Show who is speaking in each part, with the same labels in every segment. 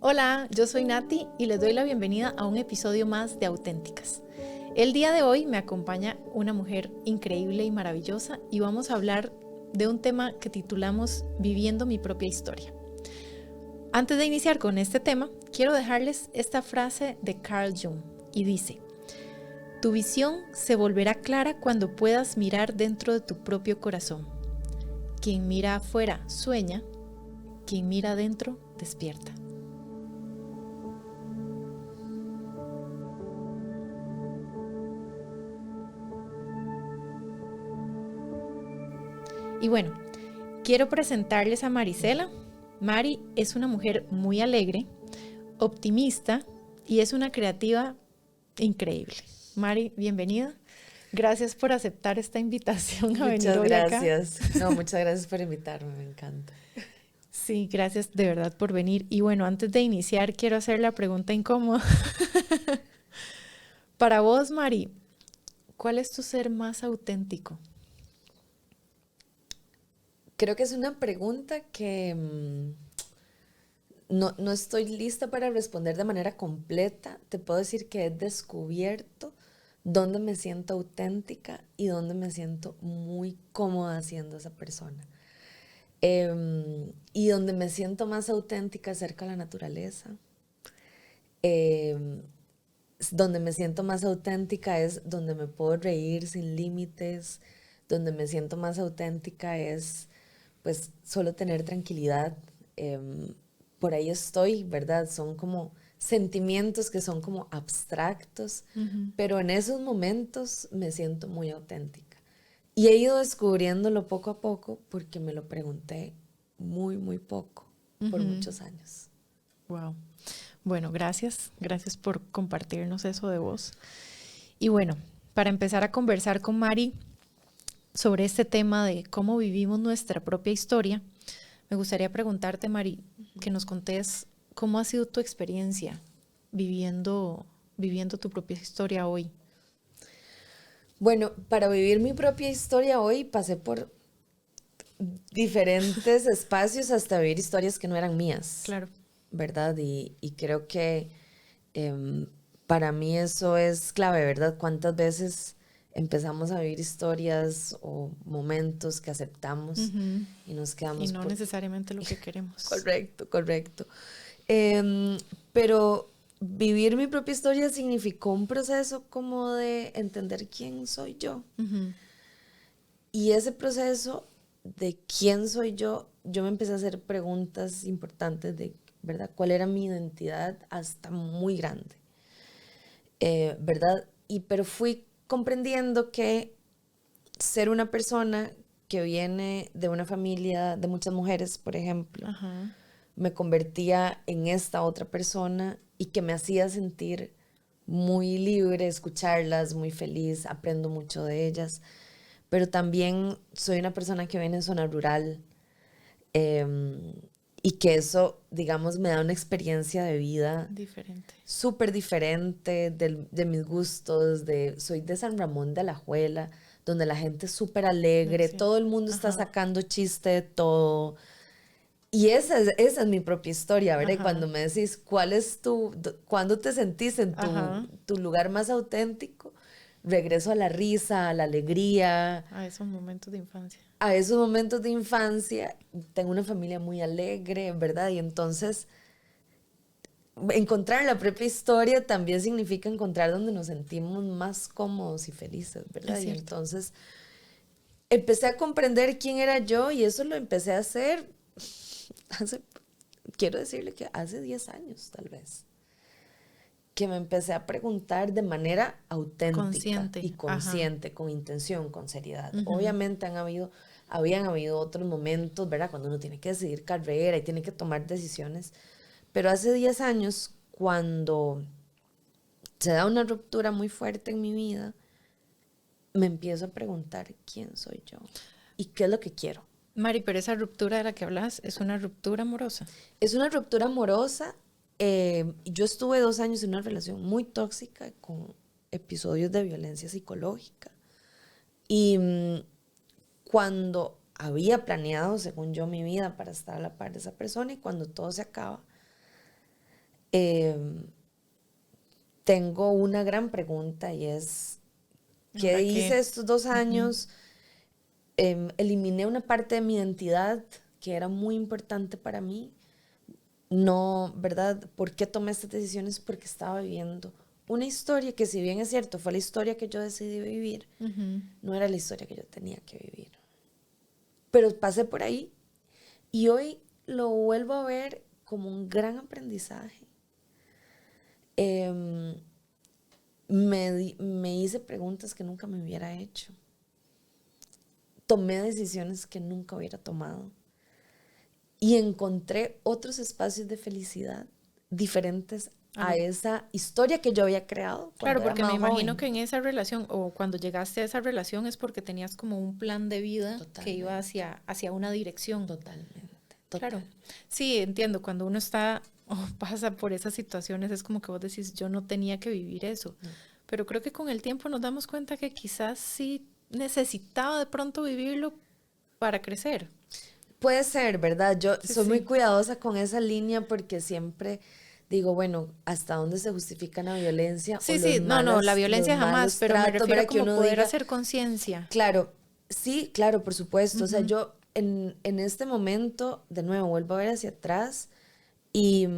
Speaker 1: Hola, yo soy Nati y les doy la bienvenida a un episodio más de Auténticas. El día de hoy me acompaña una mujer increíble y maravillosa y vamos a hablar de un tema que titulamos Viviendo mi propia historia. Antes de iniciar con este tema, quiero dejarles esta frase de Carl Jung y dice: tu visión se volverá clara cuando puedas mirar dentro de tu propio corazón. Quien mira afuera sueña, quien mira adentro despierta. Y bueno, quiero presentarles a Marisela. Mari es una mujer muy alegre, optimista y es una creativa increíble. Mari, bienvenida. Gracias por aceptar esta invitación a venir
Speaker 2: Muchas
Speaker 1: hoy acá.
Speaker 2: gracias. No, muchas gracias por invitarme, me encanta.
Speaker 1: Sí, gracias de verdad por venir. Y bueno, antes de iniciar, quiero hacer la pregunta incómoda. Para vos, Mari, ¿cuál es tu ser más auténtico?
Speaker 2: Creo que es una pregunta que no estoy lista para responder de manera completa. Te puedo decir que he descubierto dónde me siento auténtica y dónde me siento muy cómoda siendo esa persona. Y donde me siento más auténtica cerca de la naturaleza. Em, Donde me siento más auténtica es donde me puedo reír sin límites, donde me siento más auténtica es pues solo tener tranquilidad. em, por ahí estoy, ¿verdad? Son como sentimientos que son como abstractos,
Speaker 1: Ujú,
Speaker 2: pero en esos momentos me siento muy auténtica. Y he ido descubriéndolo poco a poco porque me lo pregunté muy poco, por
Speaker 1: ujú.
Speaker 2: muchos años.
Speaker 1: Wow. Bueno, gracias. Gracias por compartirnos eso de vos. Y bueno, para empezar a conversar con Mari sobre este tema de cómo vivimos nuestra propia historia, me gustaría preguntarte, Mari, que nos contés cómo ha sido tu experiencia viviendo tu propia historia hoy.
Speaker 2: Bueno, para vivir mi propia historia hoy pasé por diferentes espacios hasta vivir historias que no eran mías,
Speaker 1: Claro,
Speaker 2: ¿verdad? Y creo que em, para mí eso es clave, ¿verdad? ¿Cuántas veces empezamos a vivir historias o momentos que aceptamos
Speaker 1: ujú,
Speaker 2: y nos
Speaker 1: y
Speaker 2: quedamos
Speaker 1: no
Speaker 2: por...
Speaker 1: necesariamente lo que queremos.
Speaker 2: Correcto, correcto. Pero vivir mi propia historia significó un proceso como de entender quién soy yo.
Speaker 1: Ujú,
Speaker 2: Y ese proceso de quién soy yo me empecé a hacer preguntas importantes de, ¿verdad? ¿Cuál era mi identidad hasta muy grande? ¿Verdad? Pero fui comprendiendo que ser una persona que viene de una familia de muchas mujeres, por ejemplo,
Speaker 1: ajá,
Speaker 2: me convertía en esta otra persona y que me hacía sentir muy libre, escucharlas, muy feliz, aprendo mucho de ellas, pero también soy una persona que viene en zona rural, eh, y que eso, digamos, me da una experiencia de vida
Speaker 1: diferente.
Speaker 2: súper diferente de mis gustos, soy de San Ramón de Alajuela, donde la gente es súper
Speaker 1: Es
Speaker 2: alegre, todo
Speaker 1: cierto.
Speaker 2: el mundo está
Speaker 1: Ajá,
Speaker 2: sacando chiste de todo. Y esa es mi propia historia, ¿verdad? Y
Speaker 1: ajá,
Speaker 2: cuando me decís, ¿cuándo te sentís en
Speaker 1: ajá.
Speaker 2: tu lugar más auténtico? Regreso a la risa, a la alegría,
Speaker 1: A esos momentos de infancia.
Speaker 2: a esos momentos de infancia. Tengo una familia muy alegre, ¿verdad? Y entonces encontrar la propia historia también significa encontrar donde nos sentimos más cómodos y felices,
Speaker 1: Es
Speaker 2: ¿verdad? Y
Speaker 1: cierto.
Speaker 2: entonces empecé a comprender quién era yo y eso lo empecé a hacer hace, quiero decirle que hace 10 años tal vez, que me empecé a preguntar de manera auténtica
Speaker 1: Consciente.
Speaker 2: y
Speaker 1: Ajá.
Speaker 2: consciente, con intención, con seriedad.
Speaker 1: Ujú,
Speaker 2: Obviamente habían habido otros momentos, ¿verdad? Cuando uno tiene que decidir carrera y tiene que tomar decisiones, pero hace 10 años, cuando se da una ruptura muy fuerte en mi vida, me empiezo a preguntar quién soy yo y qué es lo que quiero.
Speaker 1: Mari, pero esa ruptura de la que hablas es una ruptura amorosa.
Speaker 2: Es una ruptura amorosa. Yo estuve 2 años en una relación muy tóxica con episodios de violencia psicológica. Y cuando había planeado, según yo, mi vida para estar a la par de esa persona y cuando todo se acaba, tengo una gran pregunta y es, ¿qué hice estos 2 años? Eliminé una parte de mi identidad que era muy importante para mí. No, ¿verdad? ¿Por qué tomé estas decisiones? Porque estaba viviendo una historia que, si bien es cierto, fue la historia que yo decidí vivir, no era la historia que yo tenía que vivir. Pero pasé por ahí y hoy lo vuelvo a ver como un gran aprendizaje. Me hice preguntas que nunca me hubiera hecho. Tomé decisiones que nunca hubiera tomado. Y encontré otros espacios de felicidad diferentes a esa historia que yo había creado.
Speaker 1: Claro, porque me imagino que en esa relación, o cuando llegaste a esa relación, es porque tenías como un plan de vida que iba hacia una dirección.
Speaker 2: Totalmente.
Speaker 1: Claro. Sí, entiendo. Cuando uno está o pasa por esas situaciones, es como que vos decís, yo no tenía que vivir eso. No. Pero creo que con el tiempo nos damos cuenta que quizás sí necesitaba de pronto vivirlo para crecer.
Speaker 2: Puede ser, ¿verdad? Yo soy muy cuidadosa con esa línea porque siempre digo, bueno, ¿hasta dónde se justifica la violencia?
Speaker 1: Sí, no, la violencia jamás, pero me refiero a como poder hacer conciencia.
Speaker 2: Claro, sí, claro, por supuesto. O sea, yo en este momento, de nuevo, vuelvo a ver hacia atrás y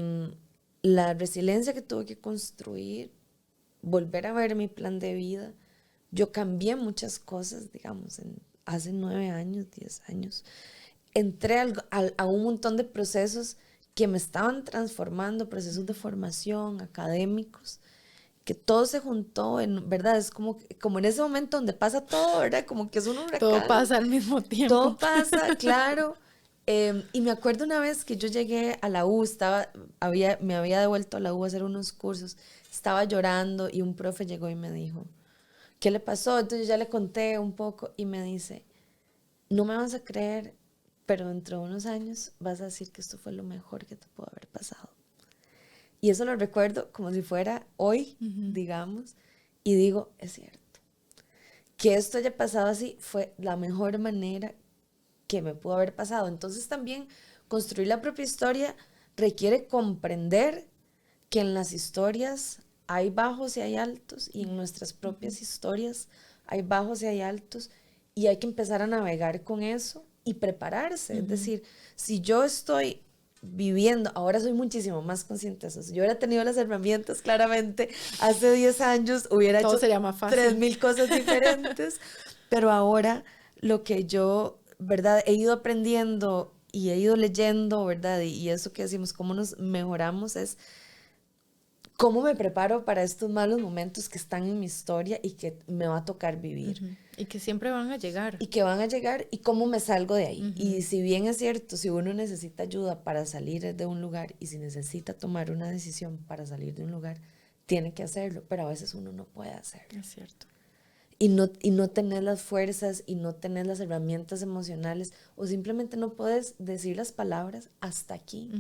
Speaker 2: la resiliencia que tuve que construir, volver a ver mi plan de vida, yo cambié muchas cosas, digamos, hace 9 años, 10 años. Entré a un montón de procesos que me estaban transformando, procesos de formación, académicos, que todo se juntó, ¿verdad? Es como en ese momento donde pasa todo, ¿verdad? Como que es un huracán.
Speaker 1: Todo pasa al mismo tiempo.
Speaker 2: Todo pasa, claro. Y me acuerdo una vez que yo llegué a la U, me había devuelto a la U a hacer unos cursos, estaba llorando y un profe llegó y me dijo, ¿qué le pasó? Entonces yo ya le conté un poco y me dice, no me vas a creer, pero dentro de unos años vas a decir que esto fue lo mejor que te pudo haber pasado. Y eso lo recuerdo como si fuera hoy, digamos, y digo, es cierto. Que esto haya pasado así fue la mejor manera que me pudo haber pasado. Entonces también construir la propia historia requiere comprender que en las historias hay bajos y hay altos, y en nuestras propias historias hay bajos y hay altos, y hay que empezar a navegar con eso y prepararse. Es decir, si yo estoy viviendo, ahora soy muchísimo más consciente de eso. Si yo hubiera tenido las herramientas, claramente, hace 10 años hubiera
Speaker 1: todo
Speaker 2: hecho
Speaker 1: sería más fácil.
Speaker 2: 3000 cosas diferentes, pero ahora lo que yo, ¿verdad? He ido aprendiendo y he ido leyendo, ¿verdad? Y eso que decimos, cómo nos mejoramos, es cómo me preparo para estos malos momentos que están en mi historia y que me va a tocar vivir.
Speaker 1: Y que siempre van a llegar.
Speaker 2: Y que van a llegar, y cómo me salgo de ahí. Y si bien es cierto, si uno necesita ayuda para salir de un lugar, y si necesita tomar una decisión para salir de un lugar, tiene que hacerlo, pero a veces uno no puede hacerlo.
Speaker 1: Es cierto.
Speaker 2: Y no tener las fuerzas y no tener las herramientas emocionales, o simplemente no puedes decir las palabras hasta aquí.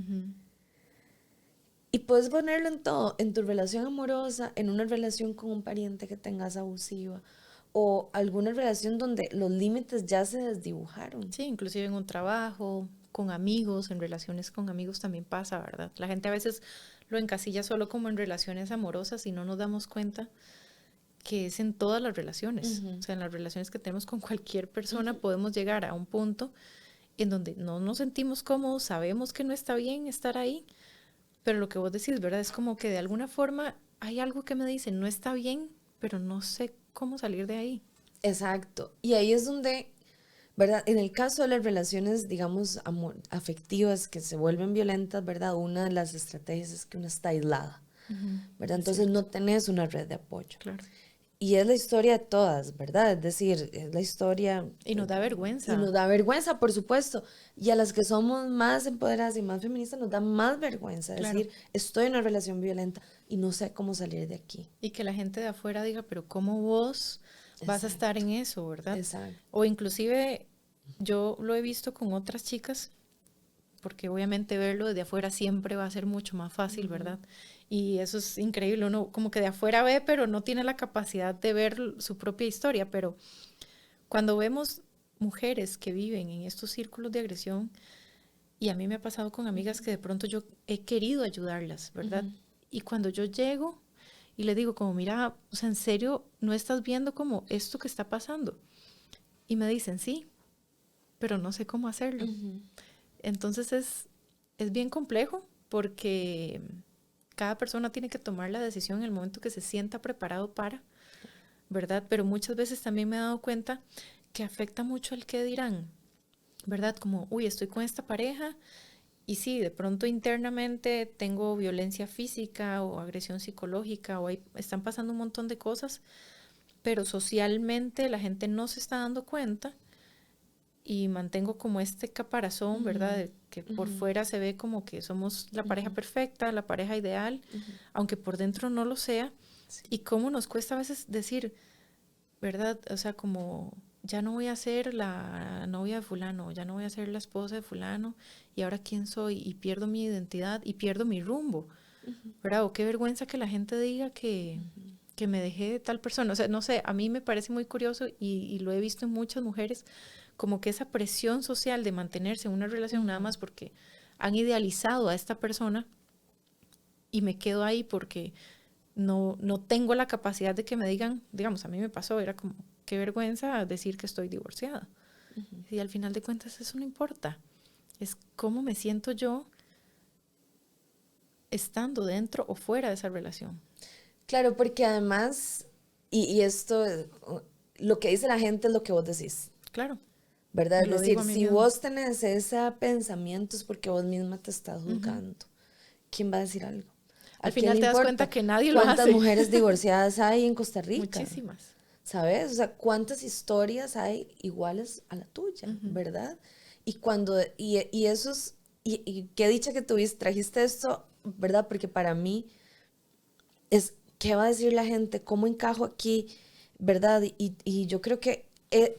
Speaker 2: Y puedes ponerlo en todo, en tu relación amorosa, en una relación con un pariente que tengas abusiva, o alguna relación donde los límites ya se desdibujaron.
Speaker 1: Sí, inclusive en un trabajo, con amigos, en relaciones con amigos también pasa, ¿verdad? La gente a veces lo encasilla solo como en relaciones amorosas y no nos damos cuenta que es en todas las relaciones. O sea, en las relaciones que tenemos con cualquier persona podemos llegar a un punto en donde no nos sentimos cómodos, sabemos que no está bien estar ahí, pero lo que vos decís, ¿verdad? Es como que de alguna forma hay algo que me dice, no está bien, pero no sé cómo salir de ahí.
Speaker 2: Exacto. Y ahí es donde, ¿verdad? En el caso de las relaciones, digamos, afectivas que se vuelven violentas, ¿verdad? Una de las estrategias es que uno está aislada, ¿verdad? Entonces no tenés una red de apoyo.
Speaker 1: Claro.
Speaker 2: Y es la historia de todas, ¿verdad? Es decir, es la historia...
Speaker 1: Y nos da vergüenza.
Speaker 2: Y nos da vergüenza, por supuesto. Y a las que somos más empoderadas y más feministas nos da más vergüenza. Claro. Decir, estoy en una relación violenta y no sé cómo salir de aquí.
Speaker 1: Y que la gente de afuera diga, pero ¿cómo vos vas a estar en eso, verdad?
Speaker 2: Exacto.
Speaker 1: O inclusive yo lo he visto con otras chicas, porque obviamente verlo desde afuera siempre va a ser mucho más fácil, ¿verdad? Y eso es increíble, uno como que de afuera ve, pero no tiene la capacidad de ver su propia historia, pero cuando vemos mujeres que viven en estos círculos de agresión Y a mí me ha pasado con amigas que de pronto yo he querido ayudarlas, ¿verdad? Y cuando yo llego y le digo como, mira, o sea, en serio, ¿no estás viendo como esto que está pasando? Y me dicen, sí, pero no sé cómo hacerlo. Entonces es bien complejo porque cada persona tiene que tomar la decisión en el momento que se sienta preparado para, ¿verdad? Pero muchas veces también me he dado cuenta que afecta mucho el qué dirán, ¿verdad? Como, uy, estoy con esta pareja y sí, de pronto internamente tengo violencia física o agresión psicológica o están pasando un montón de cosas, pero socialmente la gente no se está dando cuenta y mantengo como este caparazón, ¿verdad? De que por fuera se ve como que somos la pareja perfecta, la pareja ideal, aunque por dentro no lo sea. Sí. Y cómo nos cuesta a veces decir, ¿verdad? O sea, como ya no voy a ser la novia de fulano, ya no voy a ser la esposa de fulano, y ahora quién soy, y pierdo mi identidad y pierdo mi rumbo, ¿verdad? O qué vergüenza que la gente diga que me dejé de tal persona. O sea, no sé, a mí me parece muy curioso y lo he visto en muchas mujeres, como que esa presión social de mantenerse en una relación nada más porque han idealizado a esta persona y me quedo ahí porque no tengo la capacidad de que me digan, digamos, a mí me pasó, era como, qué vergüenza decir que estoy divorciada. Y al final de cuentas eso no importa. Es cómo me siento yo estando dentro o fuera de esa relación.
Speaker 2: Claro, porque además, y esto, lo que dice la gente es lo que vos decís.
Speaker 1: Claro.
Speaker 2: ¿Verdad? Es decir, si vos tenés ese pensamiento es porque vos misma te estás juzgando. ¿Quién va a decir algo?
Speaker 1: Al final te das cuenta que nadie lo hace.
Speaker 2: ¿Cuántas mujeres divorciadas hay en Costa Rica?
Speaker 1: Muchísimas.
Speaker 2: ¿Sabes? O sea, ¿cuántas historias hay iguales a la tuya? ¿Verdad? Y cuando, y esos, y qué dicha que trajiste esto, ¿verdad? Porque para mí es, ¿qué va a decir la gente? ¿Cómo encajo aquí? ¿Verdad? Y yo creo que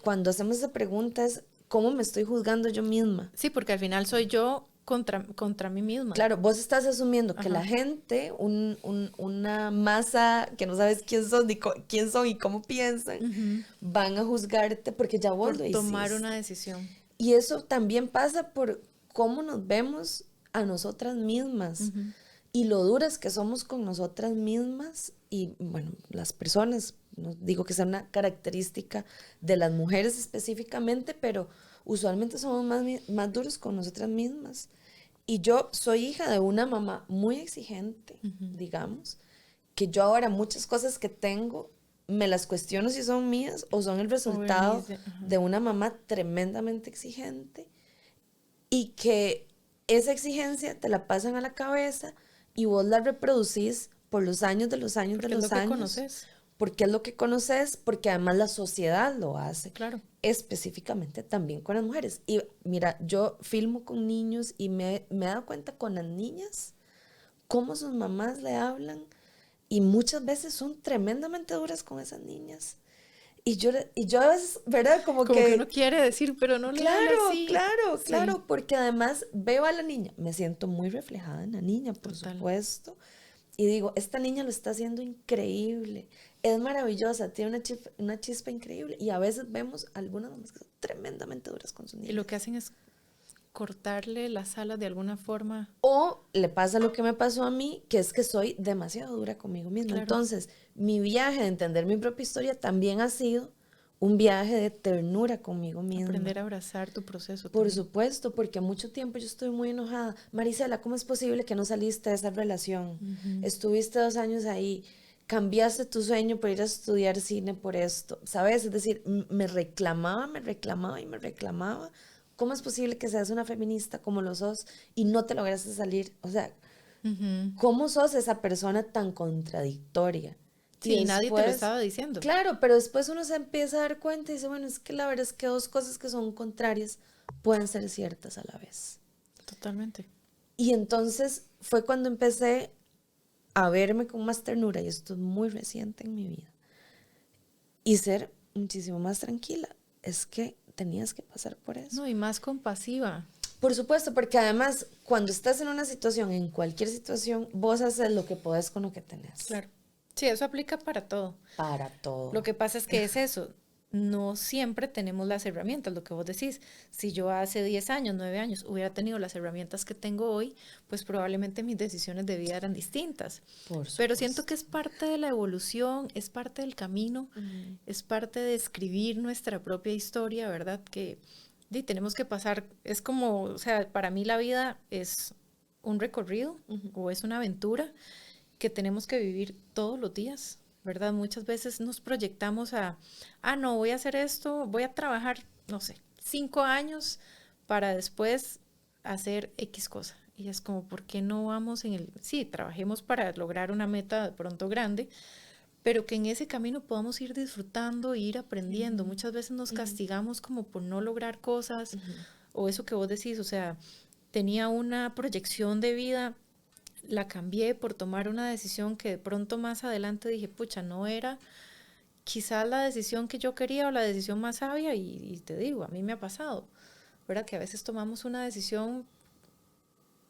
Speaker 2: cuando hacemos esa pregunta es, ¿cómo me estoy juzgando yo misma?
Speaker 1: Sí, porque al final soy yo contra mí misma.
Speaker 2: Claro, vos estás asumiendo que la gente, una masa que no sabes quién son, ni quién son y cómo piensan, van a juzgarte porque ya vos lo hiciste.
Speaker 1: Por tomar una decisión.
Speaker 2: Y eso también pasa por cómo nos vemos a nosotras mismas y lo duras que somos con nosotras mismas y, bueno, las personas, no digo que sea una característica de las mujeres específicamente, pero usualmente somos más duros con nosotras mismas. Y yo soy hija de una mamá muy exigente, digamos, que yo ahora muchas cosas que tengo me las cuestiono si son mías o son el resultado de una mamá tremendamente exigente y que esa exigencia te la pasan a la cabeza y vos la reproducís por los años de los años de los años.
Speaker 1: Conoces.
Speaker 2: Porque es lo que conoces, porque además la sociedad lo hace.
Speaker 1: Claro.
Speaker 2: Específicamente también con las mujeres. Y mira, yo filmo con niños y me he dado cuenta con las niñas cómo sus mamás le hablan y muchas veces son tremendamente duras con esas niñas. Y yo a veces, ¿verdad? Como que
Speaker 1: uno quiere decir, pero no le habla así.
Speaker 2: Claro, sí. Porque además veo a la niña, me siento muy reflejada en la niña, por supuesto. Y digo, esta niña lo está haciendo increíble, es maravillosa, tiene una chispa increíble. Y a veces vemos algunas mamás que son tremendamente duras con sus niñas.
Speaker 1: Y lo que hacen es cortarle las alas de alguna forma.
Speaker 2: O le pasa lo que me pasó a mí, que es que soy demasiado dura conmigo misma. Claro. Entonces, mi viaje de entender mi propia historia también ha sido un viaje de ternura conmigo misma.
Speaker 1: Aprender a abrazar tu proceso.
Speaker 2: Por supuesto, porque mucho tiempo yo estoy muy enojada. Marisela, ¿cómo es posible que no saliste de esa relación? Estuviste 2 años ahí, cambiaste tu sueño por ir a estudiar cine por esto, ¿sabes? Es decir, me reclamaba. ¿Cómo es posible que seas una feminista como lo sos y no te lograste salir? O sea, ¿cómo sos esa persona tan contradictoria?
Speaker 1: Sí, y nadie te lo estaba diciendo.
Speaker 2: Claro, pero después uno se empieza a dar cuenta y dice, bueno, es que la verdad es que 2 cosas que son contrarias pueden ser ciertas a la vez.
Speaker 1: Totalmente.
Speaker 2: Y entonces fue cuando empecé a verme con más ternura, y esto es muy reciente en mi vida, y ser muchísimo más tranquila. Es que tenías que pasar por eso.
Speaker 1: No, y más compasiva.
Speaker 2: Por supuesto, porque además, cuando estás en una situación, en cualquier situación, vos haces lo que podés con lo que tenés.
Speaker 1: Claro. Sí, eso aplica para todo.
Speaker 2: Para todo.
Speaker 1: Lo que pasa es que es eso. no siempre tenemos las herramientas, lo que vos decís. Si yo hace 10 años, 9 años hubiera tenido las herramientas que tengo hoy, pues probablemente mis decisiones de vida eran distintas. Pero siento que es parte de la evolución, es parte del camino, es parte de escribir nuestra propia historia, ¿verdad? Que tenemos que pasar, es como, o sea, para mí la vida es un recorrido o es una aventura que tenemos que vivir todos los días, ¿verdad? Muchas veces nos proyectamos no, voy a hacer esto, voy a trabajar, no sé, 5 años para después hacer X cosa. Y es como, ¿por qué no vamos sí, trabajemos para lograr una meta de pronto grande, pero que en ese camino podamos ir disfrutando e ir aprendiendo. Muchas veces nos castigamos como por no lograr cosas, o eso que vos decís, o sea, tenía una proyección de vida, la cambié por tomar una decisión que de pronto más adelante dije, pucha, no era quizás la decisión que yo quería o la decisión más sabia, y te digo, a mí me ha pasado, ¿verdad? Que a veces tomamos una decisión,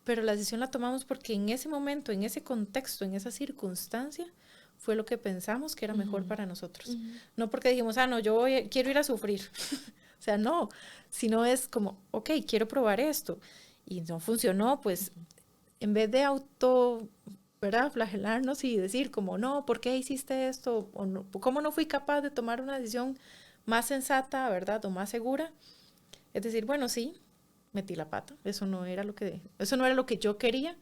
Speaker 1: pero la decisión la tomamos porque en ese momento, en ese contexto, en esa circunstancia, fue lo que pensamos que era mejor para nosotros. No porque dijimos, no, quiero ir a sufrir. O sea, no, sino es como, ok, quiero probar esto. Y no funcionó, pues en vez de ¿verdad? Flagelarnos y decir como, no, ¿por qué hiciste esto? O no, ¿cómo no fui capaz de tomar una decisión más sensata, ¿verdad? O más segura. Es decir, bueno, sí, metí la pata. Eso no era lo que yo quería,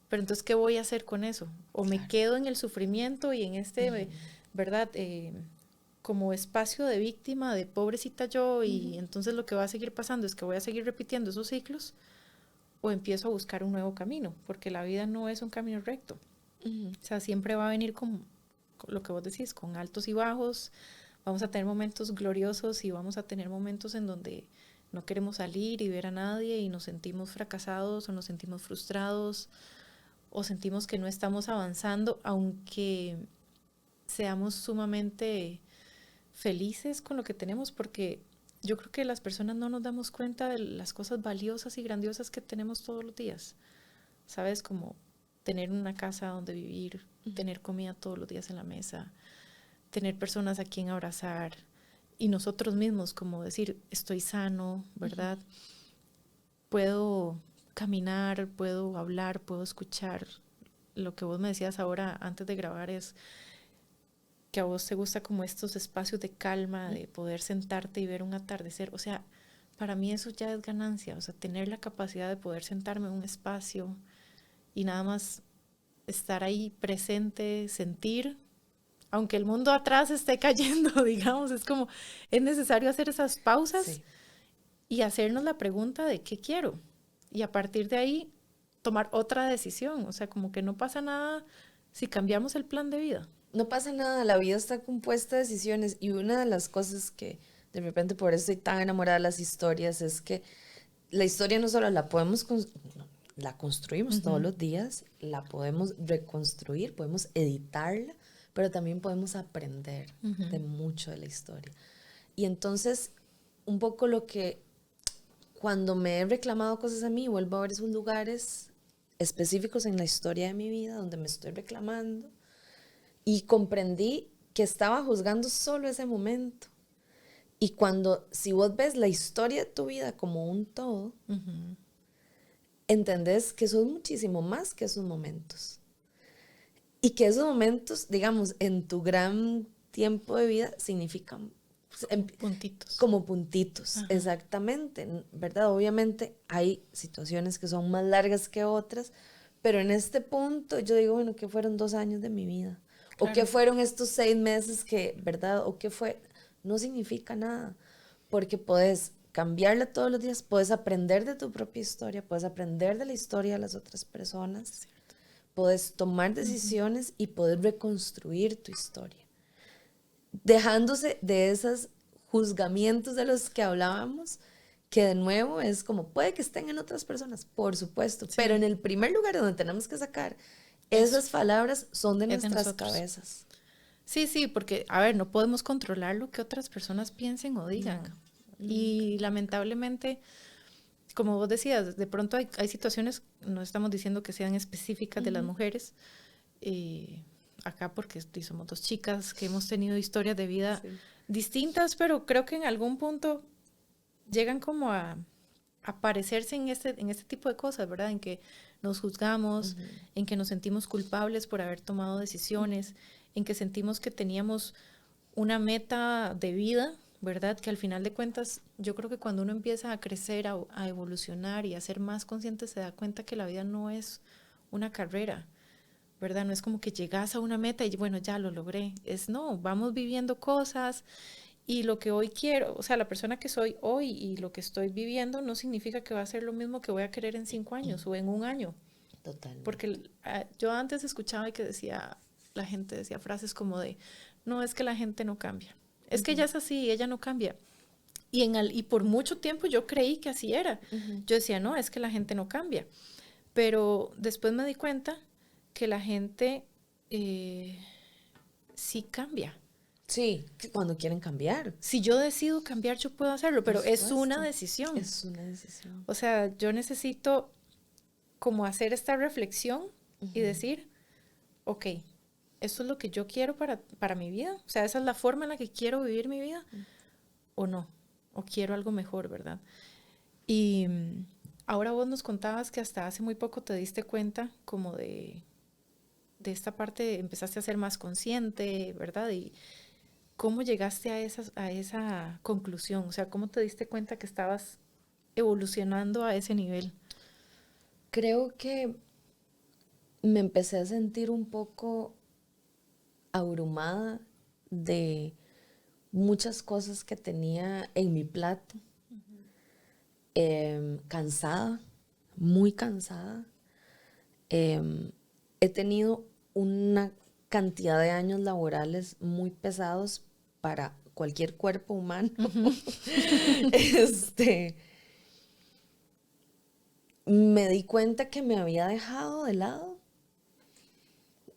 Speaker 1: pero entonces, ¿qué voy a hacer con eso? O me quedo en el sufrimiento y en ¿verdad? Como espacio de víctima, de pobrecita yo, y entonces lo que va a seguir pasando es que voy a seguir repitiendo esos ciclos, o empiezo a buscar un nuevo camino, porque la vida no es un camino recto. O sea, siempre va a venir con lo que vos decís, con altos y bajos. Vamos a tener momentos gloriosos y vamos a tener momentos en donde no queremos salir y ver a nadie y nos sentimos fracasados o nos sentimos frustrados o sentimos que no estamos avanzando, aunque seamos sumamente felices con lo que tenemos, porque yo creo que las personas no nos damos cuenta de las cosas valiosas y grandiosas que tenemos todos los días. ¿Sabes? Como tener una casa donde vivir, tener comida todos los días en la mesa, tener personas a quien abrazar, y nosotros mismos, como decir, estoy sano, ¿verdad? Puedo caminar, puedo hablar, puedo escuchar. Lo que vos me decías ahora antes de grabar es que a vos te gusta como estos espacios de calma, de poder sentarte y ver un atardecer. O sea, para mí eso ya es ganancia. O sea, tener la capacidad de poder sentarme en un espacio y nada más estar ahí presente, sentir, aunque el mundo atrás esté cayendo, digamos, es necesario hacer esas pausas y hacernos la pregunta de qué quiero. Y a partir de ahí, tomar otra decisión. O sea, como que no pasa nada si cambiamos el plan de vida.
Speaker 2: No pasa nada, la vida está compuesta de decisiones, y una de las cosas que de repente por eso estoy tan enamorada de las historias es que la historia no solo la podemos la construimos todos los días, la podemos reconstruir, podemos editarla, pero también podemos aprender de mucho de la historia. Y entonces, un poco lo que cuando me he reclamado cosas a mí, vuelvo a ver esos lugares específicos en la historia de mi vida donde me estoy reclamando, y comprendí que estaba juzgando solo ese momento. Y si vos ves la historia de tu vida como un todo, entendés que sos muchísimo más que esos momentos. Y que esos momentos, digamos, en tu gran tiempo de vida significan
Speaker 1: puntitos.
Speaker 2: Como puntitos, exactamente, ¿verdad? Obviamente hay situaciones que son más largas que otras, pero en este punto yo digo, bueno, ¿qué fueron 2 años de mi vida? Claro. ¿O qué fueron estos 6 meses verdad? ¿O qué fue? No significa nada, porque puedes cambiarla todos los días, puedes aprender de tu propia historia, puedes aprender de la historia de las otras personas, puedes tomar decisiones y poder reconstruir tu historia, dejándose de esos juzgamientos de los que hablábamos, que de nuevo es como, puede que estén en otras personas, por supuesto, pero en el primer lugar donde tenemos que sacar esas palabras son de nuestras cabezas.
Speaker 1: Sí, porque, a ver, no podemos controlar lo que otras personas piensen o digan. Y lamentablemente, como vos decías, de pronto hay situaciones, no estamos diciendo que sean específicas de las mujeres, acá porque somos dos chicas que hemos tenido historias de vida
Speaker 2: Sí.
Speaker 1: distintas, pero creo que en algún punto llegan como a parecerse en este tipo de cosas, ¿verdad? En que nos juzgamos, en que nos sentimos culpables por haber tomado decisiones, en que sentimos que teníamos una meta de vida, ¿verdad? Que al final de cuentas, yo creo que cuando uno empieza a crecer, a evolucionar y a ser más consciente, se da cuenta que la vida no es una carrera, ¿verdad? No es como que llegas a una meta y bueno, ya lo logré. Es no, vamos viviendo cosas y lo que hoy quiero, o sea, la persona que soy hoy y lo que estoy viviendo no significa que va a ser lo mismo que voy a querer en 5 años o en un año.
Speaker 2: Totalmente.
Speaker 1: Porque yo antes escuchaba que la gente decía frases como de, no, es que la gente no cambia. Es que ella es así, ella no cambia. Y por mucho tiempo yo creí que así era. Yo decía, no, es que la gente no cambia. Pero después me di cuenta que la gente sí cambia.
Speaker 2: Sí, que cuando quieren cambiar.
Speaker 1: Si yo decido cambiar, yo puedo hacerlo, pero es una decisión.
Speaker 2: Es una decisión.
Speaker 1: O sea, yo necesito como hacer esta reflexión y decir, ok, ¿esto es lo que yo quiero para mi vida? O sea, ¿esa es la forma en la que quiero vivir mi vida? ¿O no? ¿O quiero algo mejor, verdad? Y ahora vos nos contabas que hasta hace muy poco te diste cuenta como de esta parte, empezaste a ser más consciente, ¿verdad? Y ¿cómo llegaste a esa conclusión? O sea, ¿cómo te diste cuenta que estabas evolucionando a ese nivel?
Speaker 2: Creo que me empecé a sentir un poco abrumada de muchas cosas que tenía en mi plato. Cansada, muy cansada. He tenido una cantidad de años laborales muy pesados para cualquier cuerpo humano. Me di cuenta que me había dejado de lado.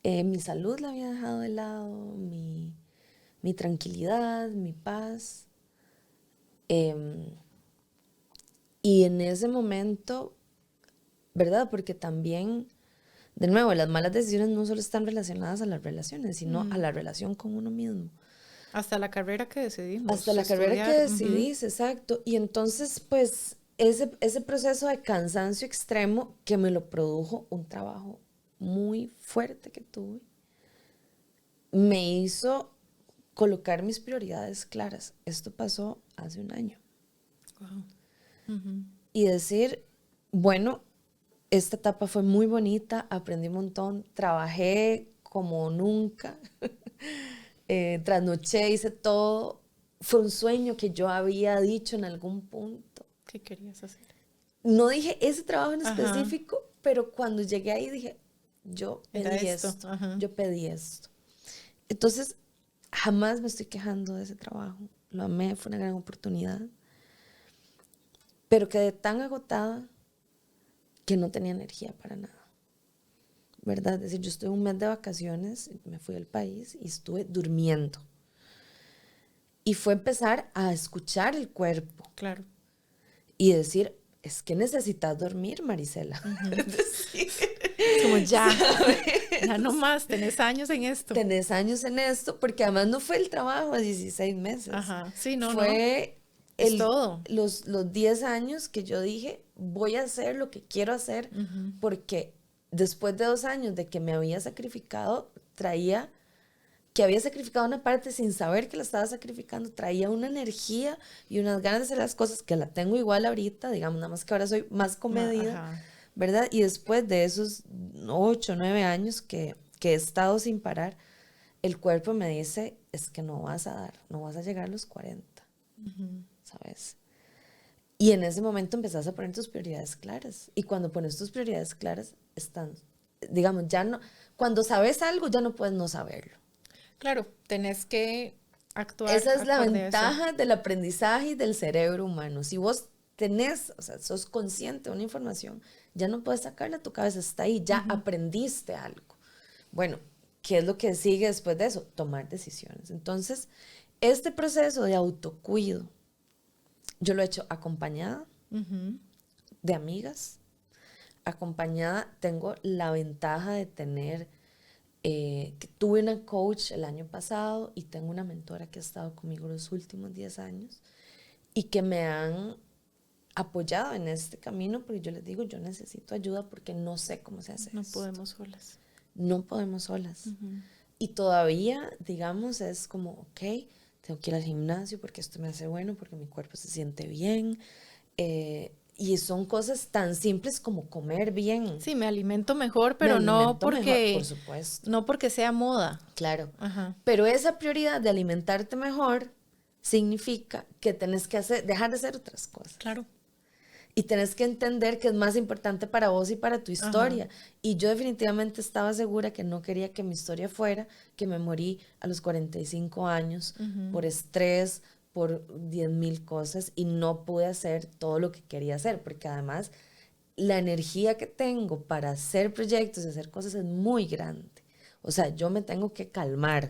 Speaker 2: Mi salud la había dejado de lado, mi tranquilidad, mi paz. Y en ese momento, ¿verdad? Porque también, de nuevo, las malas decisiones no solo están relacionadas a las relaciones, sino a la relación con uno mismo.
Speaker 1: Hasta la carrera que decidimos.
Speaker 2: Hasta la carrera que decidís, exacto. Y entonces, pues, ese proceso de cansancio extremo que me lo produjo un trabajo muy fuerte que tuve, me hizo colocar mis prioridades claras. Esto pasó hace un año.
Speaker 1: Wow.
Speaker 2: Y decir, bueno, esta etapa fue muy bonita, aprendí un montón, trabajé como nunca, trasnoché, hice todo. Fue un sueño que yo había dicho en algún punto.
Speaker 1: ¿Qué querías hacer?
Speaker 2: No dije ese trabajo en
Speaker 1: Ajá.
Speaker 2: específico, pero cuando llegué ahí dije, yo pedí
Speaker 1: Era esto.
Speaker 2: esto,
Speaker 1: Ajá.
Speaker 2: yo pedí esto. Entonces, jamás me estoy quejando de ese trabajo. Lo amé, fue una gran oportunidad. Pero quedé tan agotada que no tenía energía para nada. ¿Verdad? Es decir, yo estuve un mes de vacaciones, me fui del país y estuve durmiendo. Y fue empezar a escuchar el cuerpo.
Speaker 1: Claro.
Speaker 2: Y decir, es que necesitas dormir, Marisela. Es decir,
Speaker 1: como ya no más, tenés años en esto.
Speaker 2: Tenés años en esto, porque además no fue el trabajo de 16 meses.
Speaker 1: Ajá, sí, no,
Speaker 2: fue
Speaker 1: no. Es todo.
Speaker 2: Los 10 años que yo dije, voy a hacer lo que quiero hacer, porque después de 2 años de que me había sacrificado, que había sacrificado una parte sin saber que la estaba sacrificando, traía una energía y unas ganas de hacer las cosas que la tengo igual ahorita, digamos, nada más que ahora soy más comedida. Ajá. ¿Verdad? Y después de esos 8, 9 años que he estado sin parar, el cuerpo me dice, es que no vas a dar, no vas a llegar a los 40, ¿sabes? Y en ese momento empezás a poner tus prioridades claras. Y cuando pones tus prioridades claras, están, digamos, ya no, cuando sabes algo, ya no puedes no saberlo.
Speaker 1: Claro, tenés que actuar.
Speaker 2: Esa es la ventaja del aprendizaje y del cerebro humano. Si vos tenés, o sea, sos consciente de una información, ya no puedes sacarla a tu cabeza, está ahí, ya aprendiste algo. Bueno, ¿qué es lo que sigue después de eso? Tomar decisiones. Entonces, este proceso de autocuido, yo lo he hecho acompañada de amigas, acompañada, tengo la ventaja de tener que tuve una coach el año pasado y tengo una mentora que ha estado conmigo los últimos 10 años y que me han apoyado en este camino, porque yo les digo, yo necesito ayuda porque no sé cómo se hace
Speaker 1: No
Speaker 2: esto.
Speaker 1: podemos solas.
Speaker 2: No podemos solas. Y todavía, digamos, es como, ok, tengo que ir al gimnasio porque esto me hace bueno, porque mi cuerpo se siente bien. Y son cosas tan simples como comer bien.
Speaker 1: Sí, me alimento mejor,
Speaker 2: Me
Speaker 1: pero
Speaker 2: alimento mejor, por supuesto.
Speaker 1: no porque sea moda.
Speaker 2: Claro.
Speaker 1: Ajá.
Speaker 2: Pero esa prioridad de alimentarte mejor significa que tenés que dejar de hacer otras cosas.
Speaker 1: Claro.
Speaker 2: Y tenés que entender que es más importante para vos y para tu historia.
Speaker 1: Ajá.
Speaker 2: Y yo definitivamente estaba segura que no quería que mi historia fuera que me morí a los 45 años por estrés, por 10,000 cosas y no pude hacer todo lo que quería hacer, porque además la energía que tengo para hacer proyectos y hacer cosas es muy grande. O sea, yo me tengo que calmar,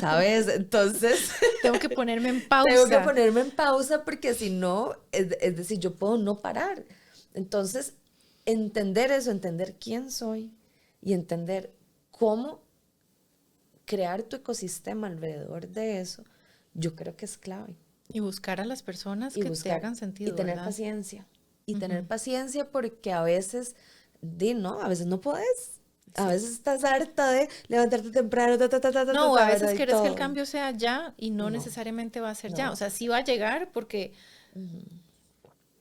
Speaker 2: ¿sabes? Entonces,
Speaker 1: tengo que ponerme en pausa.
Speaker 2: Tengo que ponerme en pausa porque si no, es decir, yo puedo no parar. Entonces, entender eso, entender quién soy y entender cómo crear tu ecosistema alrededor de eso, yo creo que es clave.
Speaker 1: Y buscar a las personas que te hagan sentido,
Speaker 2: y tener
Speaker 1: ¿verdad?
Speaker 2: paciencia. Y tener paciencia porque a veces, a veces no puedes. A veces estás harta de levantarte temprano.
Speaker 1: No, a veces querés que el cambio sea ya y no necesariamente va a ser ya.
Speaker 2: No.
Speaker 1: O sea, sí va a llegar porque,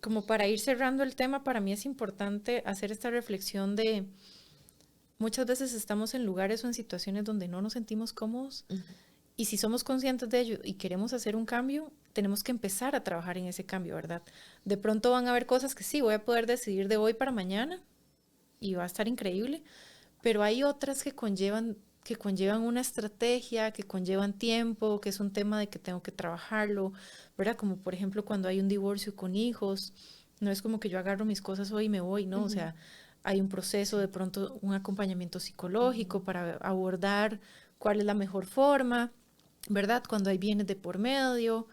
Speaker 1: como para ir cerrando el tema, para mí es importante hacer esta reflexión de muchas veces estamos en lugares o en situaciones donde no nos sentimos cómodos y si somos conscientes de ello y queremos hacer un cambio, tenemos que empezar a trabajar en ese cambio, ¿verdad? De pronto van a haber cosas que sí, voy a poder decidir de hoy para mañana y va a estar increíble. Pero hay otras que conllevan una estrategia, que conllevan tiempo, que es un tema de que tengo que trabajarlo, ¿verdad? Como por ejemplo cuando hay un divorcio con hijos, no es como que yo agarro mis cosas hoy y me voy, ¿no? O sea, hay un proceso, de pronto un acompañamiento psicológico para abordar cuál es la mejor forma, ¿verdad? Cuando hay bienes de por medio,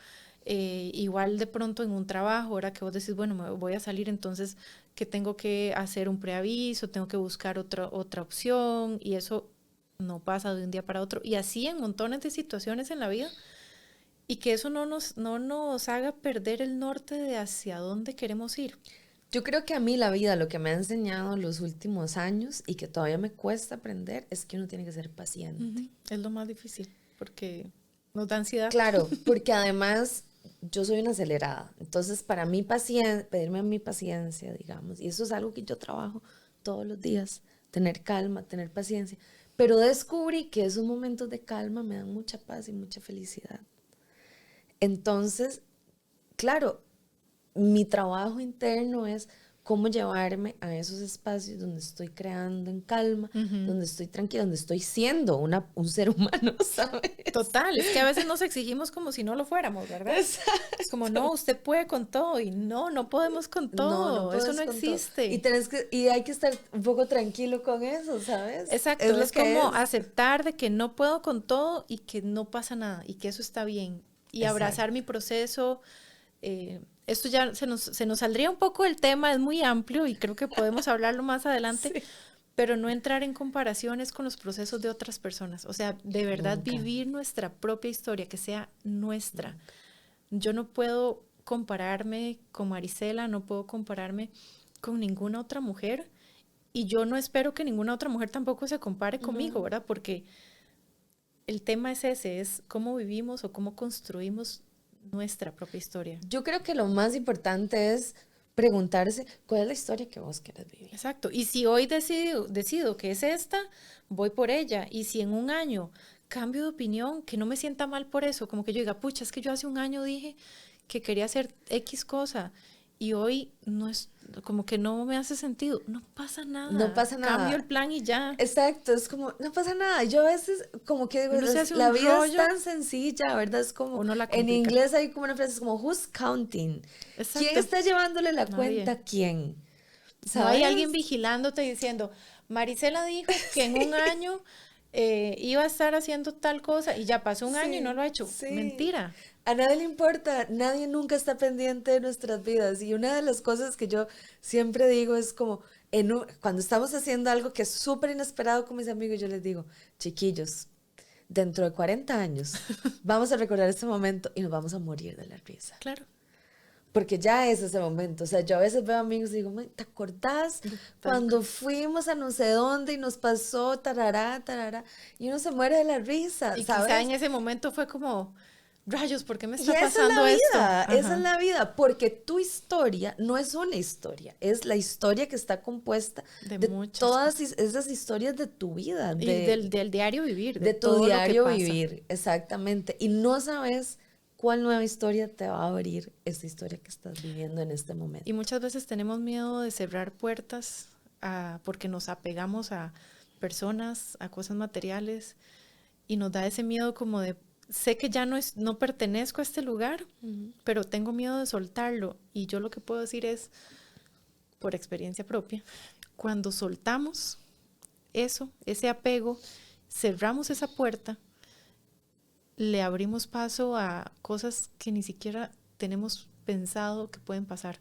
Speaker 1: igual de pronto en un trabajo, ahora que vos decís, bueno, me voy a salir, entonces que tengo que hacer un preaviso, tengo que buscar otra opción y eso no pasa de un día para otro y así en montones de situaciones en la vida y que eso no nos haga perder el norte de hacia dónde queremos ir.
Speaker 2: Yo creo que a mí la vida lo que me ha enseñado los últimos años y que todavía me cuesta aprender es que uno tiene que ser paciente.
Speaker 1: Es lo más difícil porque nos da ansiedad.
Speaker 2: Claro, porque además yo soy una acelerada. Entonces, para mí, pedirme a mi paciencia, digamos, y eso es algo que yo trabajo todos los días, tener calma, tener paciencia. Pero descubrí que esos momentos de calma me dan mucha paz y mucha felicidad. Entonces, claro, mi trabajo interno es cómo llevarme a esos espacios donde estoy creando en calma, donde estoy tranquila, donde estoy siendo un ser humano, ¿sabes?
Speaker 1: Total, es que a veces nos exigimos como si no lo fuéramos, ¿verdad?
Speaker 2: Exacto.
Speaker 1: Es como, no, usted puede con todo y no podemos con todo, no eso no existe.
Speaker 2: Y hay que estar un poco tranquilo con eso, ¿sabes?
Speaker 1: Exacto, es como aceptar de que no puedo con todo y que no pasa nada y que eso está bien y abrazar mi proceso. Esto ya se nos saldría un poco el tema, es muy amplio y creo que podemos hablarlo más adelante, sí. Pero no entrar en comparaciones con los procesos de otras personas. O sea, de verdad vivir nuestra propia historia, que sea nuestra. Yo no puedo compararme con Marisela, no puedo compararme con ninguna otra mujer y yo no espero que ninguna otra mujer tampoco se compare conmigo, ¿verdad? Porque el tema es ese, es cómo vivimos o cómo construimos nuestra propia historia.
Speaker 2: Yo creo que lo más importante es preguntarse cuál es la historia que vos querés vivir.
Speaker 1: Exacto. Y si hoy decido que es esta, voy por ella. Y si en un año cambio de opinión, que no me sienta mal por eso, como que yo diga, pucha, es que yo hace un año dije que quería hacer X cosa y hoy no es, como que no me hace sentido. No pasa nada.
Speaker 2: No pasa nada.
Speaker 1: Cambio el plan y ya.
Speaker 2: Exacto, es como, no pasa nada. Yo a veces como que digo, la vida rollo, es tan sencilla, ¿verdad? Es como, en inglés hay como una frase, es como, who's counting? Exacto. ¿Quién está llevándole la cuenta a quién?
Speaker 1: ¿Sabes? No hay alguien vigilándote diciendo, Marisela dijo que en un año iba a estar haciendo tal cosa y ya pasó un año y no lo ha hecho. Mentira.
Speaker 2: A nadie le importa, nadie nunca está pendiente de nuestras vidas. Y una de las cosas que yo siempre digo es como, cuando estamos haciendo algo que es súper inesperado con mis amigos, yo les digo, chiquillos, dentro de 40 años vamos a recordar este momento y nos vamos a morir de la risa.
Speaker 1: Claro.
Speaker 2: Porque ya es ese momento. O sea, yo a veces veo amigos y digo, ¿te acordás cuando fuimos a no sé dónde y nos pasó tarará, tarará? Y uno se muere de la risa,
Speaker 1: Y
Speaker 2: ¿sabes?
Speaker 1: quizá en ese momento fue como, rayos, ¿por qué me
Speaker 2: Y
Speaker 1: está
Speaker 2: esa es la
Speaker 1: pasando esto?
Speaker 2: vida, esa
Speaker 1: Ajá.
Speaker 2: es la vida, porque tu historia no es una historia, es la historia que está compuesta
Speaker 1: De
Speaker 2: de
Speaker 1: muchas
Speaker 2: todas
Speaker 1: cosas.
Speaker 2: esas historias de tu vida,
Speaker 1: Y del diario vivir, de
Speaker 2: de tu
Speaker 1: todo lo que
Speaker 2: diario
Speaker 1: pasa.
Speaker 2: vivir, exactamente. Y no sabes cuál nueva historia te va a abrir esta historia que estás viviendo en este momento.
Speaker 1: Y muchas veces tenemos miedo de cerrar puertas porque nos apegamos a personas, a cosas materiales, y nos da ese miedo como de, sé que ya no pertenezco a este lugar, pero tengo miedo de soltarlo. Y yo lo que puedo decir es, por experiencia propia, cuando soltamos eso, ese apego, cerramos esa puerta, le abrimos paso a cosas que ni siquiera tenemos pensado que pueden pasar.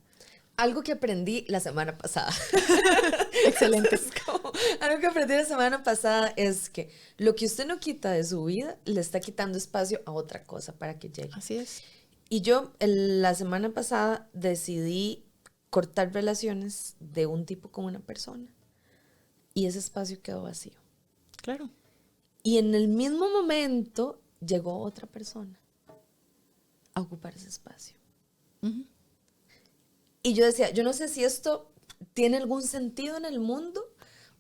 Speaker 2: Algo que aprendí la semana pasada.
Speaker 1: Excelente.
Speaker 2: Algo que aprendí la semana pasada es que lo que usted no quita de su vida, le está quitando espacio a otra cosa para que llegue.
Speaker 1: Así es.
Speaker 2: Y yo la semana pasada decidí cortar relaciones de un tipo con una persona. Y ese espacio quedó vacío.
Speaker 1: Claro.
Speaker 2: Y en el mismo momento llegó otra persona a ocupar ese espacio.
Speaker 1: Uh-huh.
Speaker 2: Y yo decía, yo no sé si esto tiene algún sentido en el mundo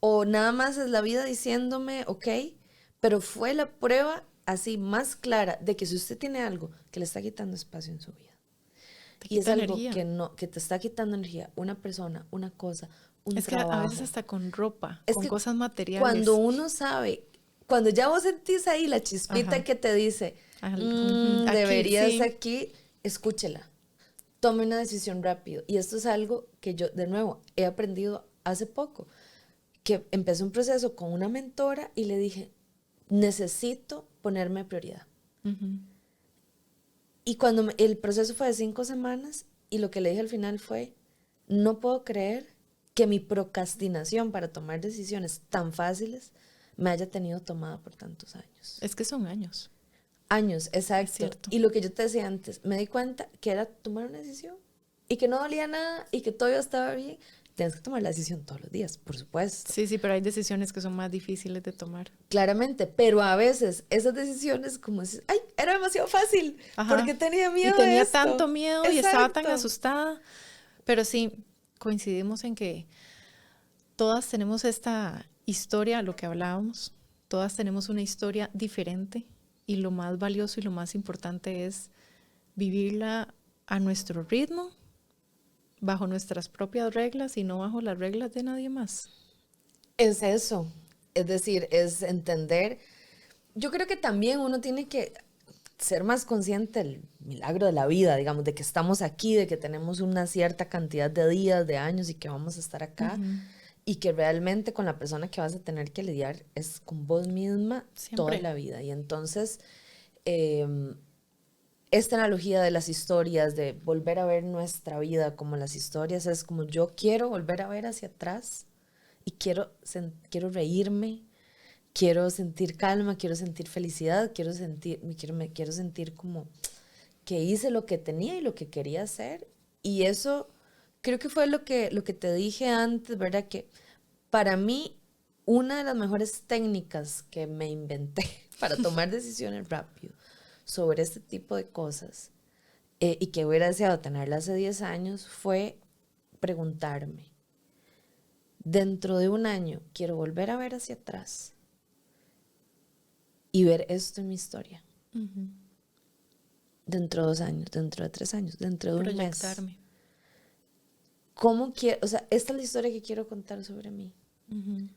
Speaker 2: o nada más es la vida diciéndome, ok, pero fue la prueba así más clara de que si usted tiene algo que le está quitando espacio en su vida y es algo que te está quitando energía, una persona, una cosa, un trabajo.
Speaker 1: Que a veces hasta con ropa,
Speaker 2: es
Speaker 1: con
Speaker 2: que
Speaker 1: cosas materiales.
Speaker 2: Cuando uno sabe, cuando ya vos sentís ahí la chispita
Speaker 1: Ajá.
Speaker 2: que te dice, deberías aquí, escúchela. Tome una decisión rápido. Y esto es algo que yo, de nuevo, he aprendido hace poco. Que empecé un proceso con una mentora y le dije, necesito ponerme prioridad.
Speaker 1: Uh-huh.
Speaker 2: Y cuando el proceso fue de 5 semanas y lo que le dije al final fue, no puedo creer que mi procrastinación para tomar decisiones tan fáciles me haya tenido tomada por tantos años.
Speaker 1: Es que son años.
Speaker 2: Años, exacto. Y lo que yo te decía antes, me di cuenta que era tomar una decisión y que no dolía nada y que todo estaba bien. Tienes que tomar la decisión todos los días, por supuesto.
Speaker 1: Sí, pero hay decisiones que son más difíciles de tomar.
Speaker 2: Claramente, pero a veces esas decisiones como dices, ay, era demasiado fácil, porque tenía miedo.
Speaker 1: Y tenía
Speaker 2: de esto.
Speaker 1: tanto miedo. Exacto. Y estaba tan asustada. Pero sí, coincidimos en que todas tenemos esta historia, lo que hablábamos, todas tenemos una historia diferente. Y lo más valioso y lo más importante es vivirla a nuestro ritmo, bajo nuestras propias reglas y no bajo las reglas de nadie más.
Speaker 2: Es eso. Es decir, es entender. Yo creo que también uno tiene que ser más consciente del milagro de la vida, digamos, de que estamos aquí, de que tenemos una cierta cantidad de días, de años y que vamos a estar acá. Uh-huh. Y que realmente con la persona que vas a tener que lidiar es con vos misma. Siempre. Toda la vida. Y entonces, esta analogía de las historias, de volver a ver nuestra vida como las historias, es como yo quiero volver a ver hacia atrás y quiero reírme, quiero sentir calma, quiero sentir felicidad, me quiero sentir como que hice lo que tenía y lo que quería hacer. Y eso creo que fue lo que te dije antes, ¿verdad? Que para mí, una de las mejores técnicas que me inventé para tomar decisiones rápido sobre este tipo de cosas y que hubiera deseado tenerla hace 10 años fue preguntarme, dentro de un año quiero volver a ver hacia atrás y ver esto en mi historia. Uh-huh. Dentro de 2 años, dentro de 3 años, dentro de un mes. ¿Cómo quiero? O sea, esta es la historia que quiero contar sobre mí. Uh-huh.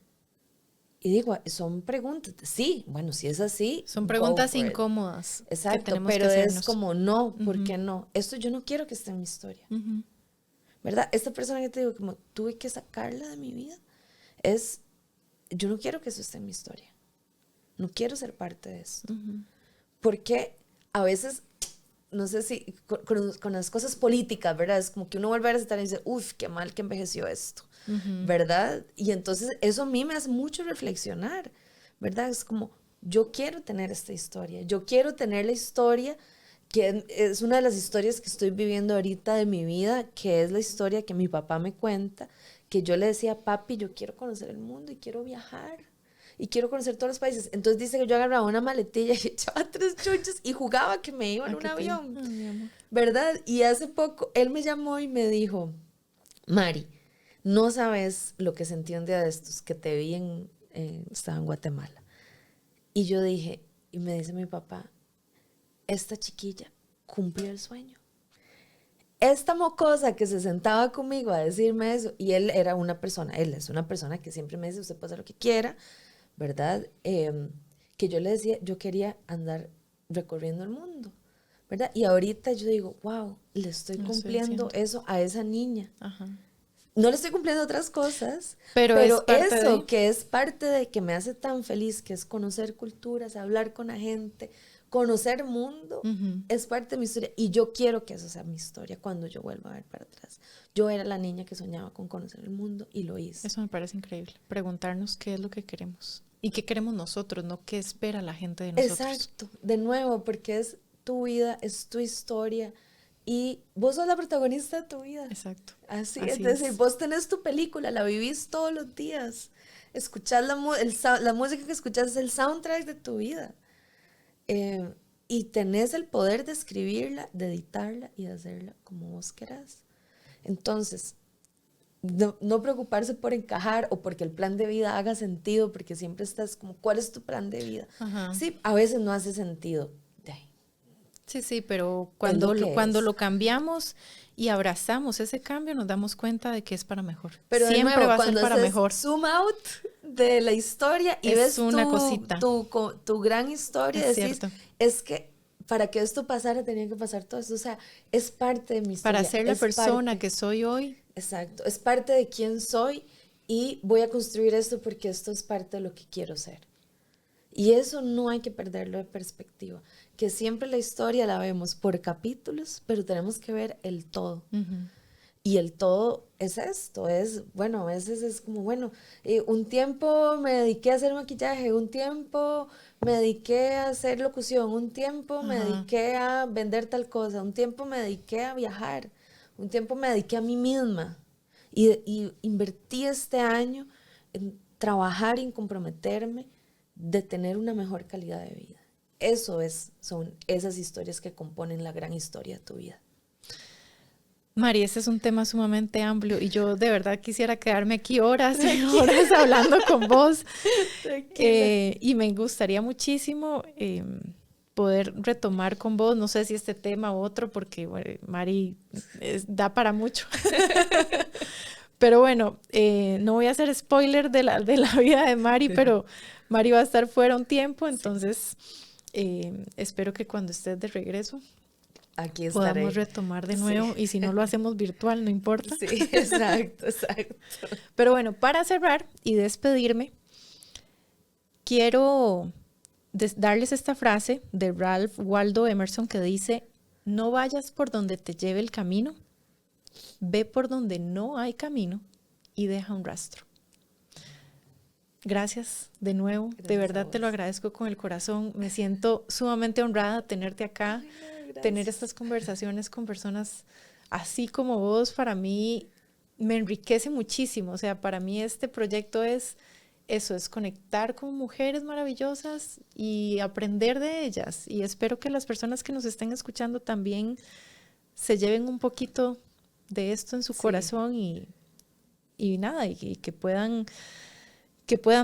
Speaker 2: Y digo, son preguntas. Sí, bueno, si es así.
Speaker 1: Son preguntas incómodas.
Speaker 2: Exacto, pero es como, no, ¿por qué no? Esto yo no quiero que esté en mi historia. Uh-huh. ¿Verdad? Esta persona que te digo, como tuve que sacarla de mi vida, yo no quiero que eso esté en mi historia. No quiero ser parte de esto. Uh-huh. Porque a veces no sé si con las cosas políticas, ¿verdad? Es como que uno vuelve a recetar y dice, uff, qué mal que envejeció esto, ¿verdad? Y entonces eso a mí me hace mucho reflexionar, ¿verdad? Es como, yo quiero tener esta historia, yo quiero tener la historia que es una de las historias que estoy viviendo ahorita de mi vida, que es la historia que mi papá me cuenta, que yo le decía, papi, yo quiero conocer el mundo y quiero viajar y quiero conocer todos los países. Entonces dice que yo agarraba una maletilla y echaba 3 chuches y jugaba que me iba en un avión, ¿verdad? Y hace poco él me llamó y me dijo, Mari, no sabes lo que sentí un día de estos, que te vi estaba en Guatemala. Y yo dije, y me dice mi papá, esta chiquilla cumplió el sueño. Esta mocosa que se sentaba conmigo a decirme eso, y él es una persona que siempre me dice, usted puede hacer lo que quiera, ¿verdad? Que yo le decía, yo quería andar recorriendo el mundo, ¿verdad? Y ahorita yo digo, wow, le estoy cumpliendo eso a esa niña. Ajá. No le estoy cumpliendo otras cosas, pero eso que es parte de que me hace tan feliz, que es conocer culturas, hablar con la gente, conocer mundo, es parte de mi historia. Y yo quiero que eso sea mi historia cuando yo vuelva a ver para atrás. Yo era la niña que soñaba con conocer el mundo y lo hice.
Speaker 1: Eso me parece increíble. Preguntarnos qué es lo que queremos. Y qué queremos nosotros, no qué espera la gente de nosotros.
Speaker 2: Exacto. De nuevo, porque es tu vida, es tu historia. Y vos sos la protagonista de tu vida.
Speaker 1: Exacto.
Speaker 2: Así es decir, vos tenés tu película, la vivís todos los días. Escuchás la música que escuchás es el soundtrack de tu vida. Y tenés el poder de escribirla, de editarla y de hacerla como vos querás. Entonces, no preocuparse por encajar o porque el plan de vida haga sentido, porque siempre estás como, ¿cuál es tu plan de vida? Ajá. Sí, a veces no hace sentido.
Speaker 1: Sí, pero cuando lo cambiamos y abrazamos ese cambio, nos damos cuenta de que es para mejor.
Speaker 2: Pero
Speaker 1: siempre
Speaker 2: nuevo,
Speaker 1: va a ser para mejor.
Speaker 2: Zoom out de la historia y ves tu gran historia.
Speaker 1: Es
Speaker 2: decís,
Speaker 1: cierto.
Speaker 2: Es que para que esto pasara tenía que pasar todo esto. O sea, es parte de mi historia.
Speaker 1: Para ser la persona que soy hoy.
Speaker 2: Exacto, es parte de quién soy y voy a construir esto porque esto es parte de lo que quiero ser. Y eso no hay que perderlo de perspectiva, que siempre la historia la vemos por capítulos, pero tenemos que ver el todo. Y el todo es esto, bueno, a veces es como, bueno, un tiempo me dediqué a hacer maquillaje, un tiempo me dediqué a hacer locución, un tiempo me dediqué a vender tal cosa, un tiempo me dediqué a viajar, un tiempo me dediqué a mí misma. Y invertí este año en trabajar y en comprometerme de tener una mejor calidad de vida. Son esas historias que componen la gran historia de tu vida.
Speaker 1: Mari, este es un tema sumamente amplio y yo de verdad quisiera quedarme aquí horas y horas hablando con vos. Y me gustaría muchísimo poder retomar con vos, no sé si este tema u otro, porque bueno, Mari da para mucho. Pero bueno, no voy a hacer spoiler de la vida de Mari, pero Mari va a estar fuera un tiempo, entonces espero que cuando estés de regreso
Speaker 2: aquí estaré.
Speaker 1: Podamos retomar de nuevo y si no lo hacemos virtual, no importa.
Speaker 2: Sí, exacto.
Speaker 1: Pero bueno, para cerrar y despedirme, quiero darles esta frase de Ralph Waldo Emerson que dice, no vayas por donde te lleve el camino, ve por donde no hay camino y deja un rastro. Gracias de nuevo, gracias, de verdad te lo agradezco con el corazón, me siento sumamente honrada de tenerte acá, tener estas conversaciones con personas así como vos, para mí me enriquece muchísimo, o sea, para mí este proyecto es eso, es conectar con mujeres maravillosas y aprender de ellas, y espero que las personas que nos estén escuchando también se lleven un poquito de esto en su corazón y nada, y que puedan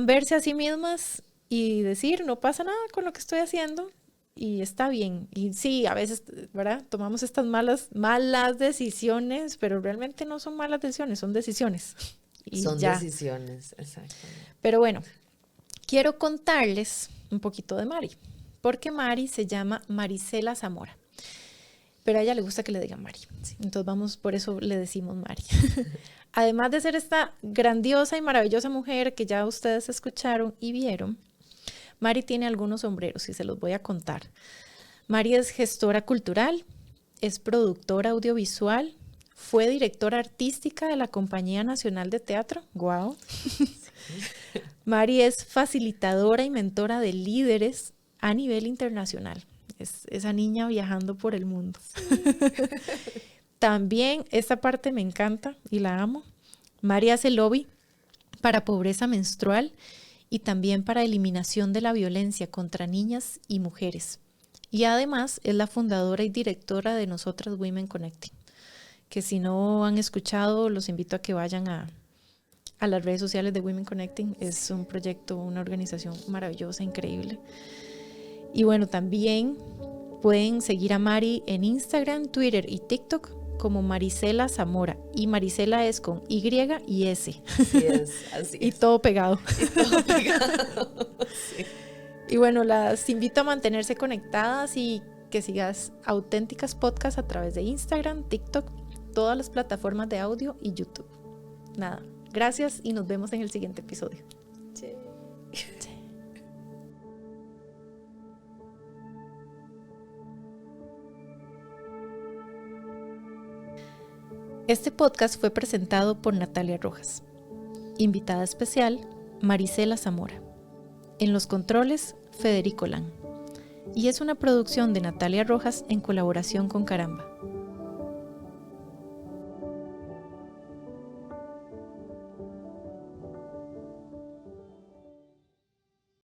Speaker 1: verse a sí mismas y decir, no pasa nada con lo que estoy haciendo y está bien. Y sí, a veces, ¿verdad? Tomamos estas malas decisiones, pero realmente no son malas decisiones, son decisiones. Y
Speaker 2: son
Speaker 1: ya.
Speaker 2: Decisiones, exactamente.
Speaker 1: Pero bueno, quiero contarles un poquito de Mari, porque Mari se llama Marisela Zamora. Pero a ella le gusta que le digan Mari. Sí. Entonces por eso le decimos Mari. Además de ser esta grandiosa y maravillosa mujer que ya ustedes escucharon y vieron, Mari tiene algunos sombreros y se los voy a contar. Mari es gestora cultural, es productora audiovisual, fue directora artística de la Compañía Nacional de Teatro. ¡Guau! Mari es facilitadora y mentora de líderes a nivel internacional. Es esa niña viajando por el mundo. También esta parte me encanta y la amo. Mari hace lobby para pobreza menstrual y también para eliminación de la violencia contra niñas y mujeres. Y además es la fundadora y directora de Nosotras Women Connecting, que si no han escuchado, los invito a que vayan a las redes sociales de Women Connecting. Es un proyecto, una organización maravillosa, increíble. Y bueno, también pueden seguir a Mari en Instagram, Twitter y TikTok como Marisela Zamora. Y Marisela es con Y y S.
Speaker 2: Así es, así es.
Speaker 1: Y todo pegado.
Speaker 2: Y todo pegado. Sí.
Speaker 1: Y bueno, las invito a mantenerse conectadas y que sigas Auténticas Podcast a través de Instagram, TikTok, todas las plataformas de audio y YouTube. Nada, gracias y nos vemos en el siguiente episodio.
Speaker 2: Sí.
Speaker 1: Este podcast fue presentado por Natalia Rojas. Invitada especial, Marisela Zamora. En los controles, Federico Lan. Y es una producción de Natalia Rojas en colaboración con Caramba.